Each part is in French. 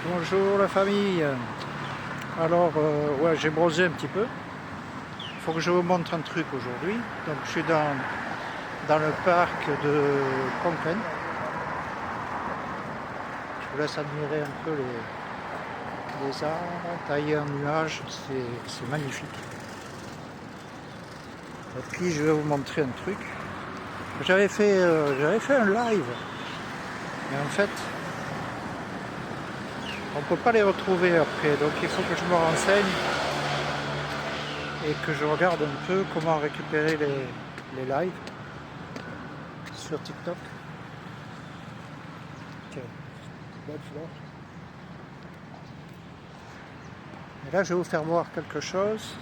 Bonjour la famille. Alors, ouais, j'ai bronzé un petit peu. Il faut que je vous montre un truc aujourd'hui. Donc, je suis dans le parc de Conques. Je vous laisse admirer un peu les arbres taillés en nuages. C'est magnifique. Et puis, je vais vous montrer un truc. J'avais fait un live. Mais en fait, on ne peut pas les retrouver après. Donc, il faut que je me renseigne et que je regarde un peu comment récupérer les lives sur TikTok. Tiens, belle fleur. Et là, je vais vous faire voir quelque chose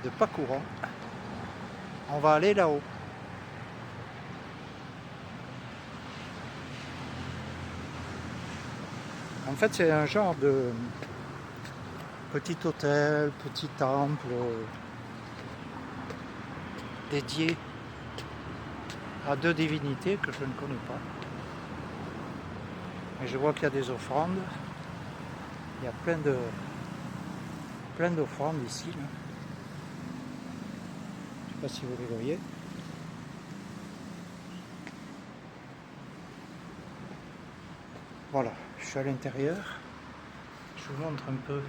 de pas courant. On va aller là-haut. En fait, c'est un genre de petit hôtel, petit temple dédié à deux divinités que je ne connais pas. Et je vois qu'il y a des offrandes. Il y a plein d'offrandes ici. Là. Je ne sais pas si vous les voyez. Voilà, je suis à l'intérieur. Je vous montre un peu.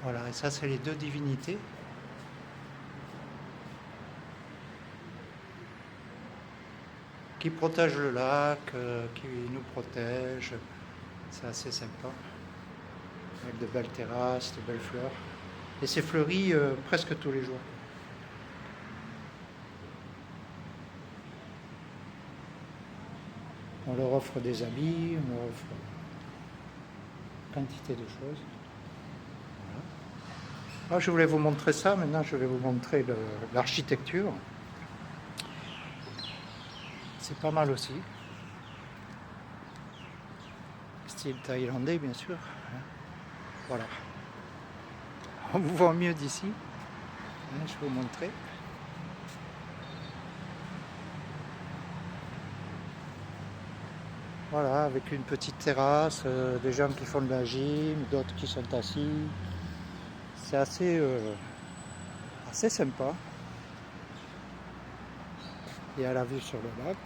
Voilà, et ça c'est les deux divinités. Qui protègent le lac, qui nous protègent. C'est assez sympa. Avec de belles terrasses, de belles fleurs. Et c'est fleuri presque tous les jours. On leur offre des habits, on leur offre quantité de choses. Voilà. Alors, je voulais vous montrer ça, maintenant je vais vous montrer l'architecture. C'est pas mal aussi. Style thaïlandais bien sûr. Voilà. On vous voit mieux d'ici. Je vais vous montrer. Voilà, avec une petite terrasse, des gens qui font de la gym, d'autres qui sont assis. C'est assez sympa. Il y a la vue sur le lac.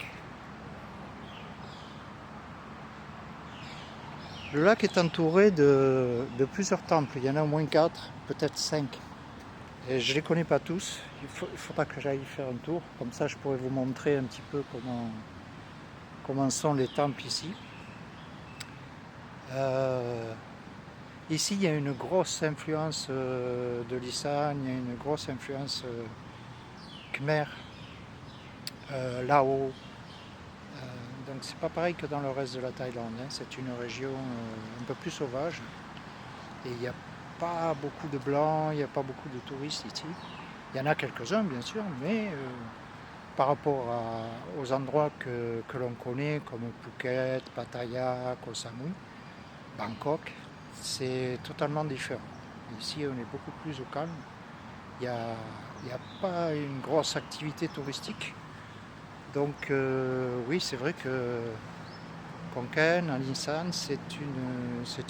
Le lac est entouré de plusieurs temples. Il y en a au moins 4, peut-être 5. Et je ne les connais pas tous. Il faudra que j'aille faire un tour. Comme ça, je pourrais vous montrer un petit peu comment sont les temples ici. Ici, il y a une grosse influence de l'Isan, il y a une grosse influence khmer, Lao. Donc c'est pas pareil que dans le reste de la Thaïlande. C'est une région un peu plus sauvage. Et il n'y a pas beaucoup de blancs, il n'y a pas beaucoup de touristes ici. Il y en a quelques-uns bien sûr, mais par rapport aux endroits que l'on connaît, comme Phuket, Pattaya, Koh Samui, Bangkok, c'est totalement différent. Ici, on est beaucoup plus au calme. Il n'y a pas une grosse activité touristique. Donc, oui, c'est vrai que Khon Kaen, en Isan, c'est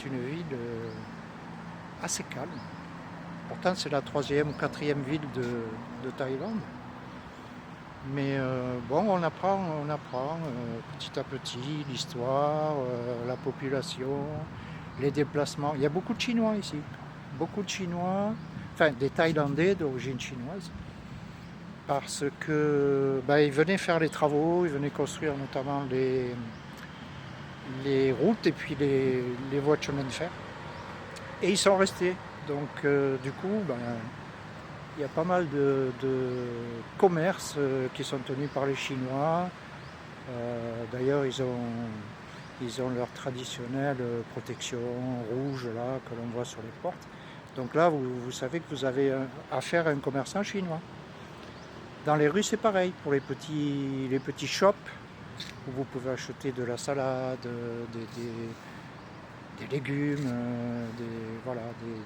une ville assez calme. Pourtant, c'est la 3e ou 4e ville de Thaïlande. Mais bon, on apprend petit à petit l'histoire, la population, les déplacements. Il y a beaucoup de Chinois ici. Beaucoup de Chinois, enfin des Thaïlandais d'origine chinoise. Parce que ils venaient faire les travaux, ils venaient construire notamment les routes et puis les voies de chemin de fer. Et ils sont restés. Donc du coup, il y a pas mal de commerces qui sont tenus par les Chinois. D'ailleurs, ils ont leur traditionnelle protection rouge là, que l'on voit sur les portes. Donc là, vous savez que vous avez affaire à un commerçant chinois. Dans les rues, c'est pareil, pour les petits shops, où vous pouvez acheter de la salade, des légumes,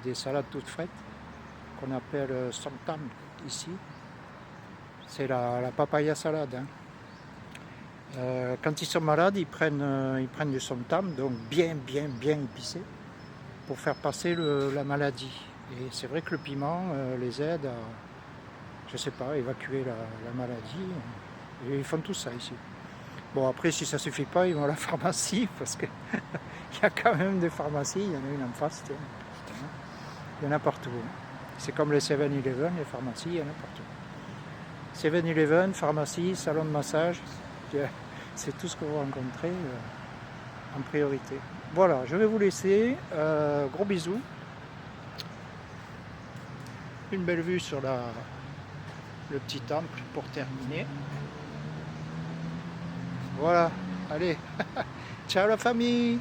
des salades toutes faites, qu'on appelle som tam ici. C'est la papaya salade. Hein. Quand ils sont malades, ils prennent du somtam, donc bien épicé, pour faire passer la maladie. Et c'est vrai que le piment les aide à, je sais pas, évacuer la maladie. Et ils font tout ça ici. Bon, après, si ça suffit pas, ils vont à la pharmacie, parce qu'il y a quand même des pharmacies, il y en a une en face, tiens. Il y en a partout. Hein. C'est comme les 7-Eleven, les pharmacies, il y en a partout. 7-Eleven, pharmacie, salon de massage, c'est tout ce que vous rencontrez en priorité. Voilà, je vais vous laisser. Gros bisous. Une belle vue sur le petit temple pour terminer. Voilà, allez, ciao la famille!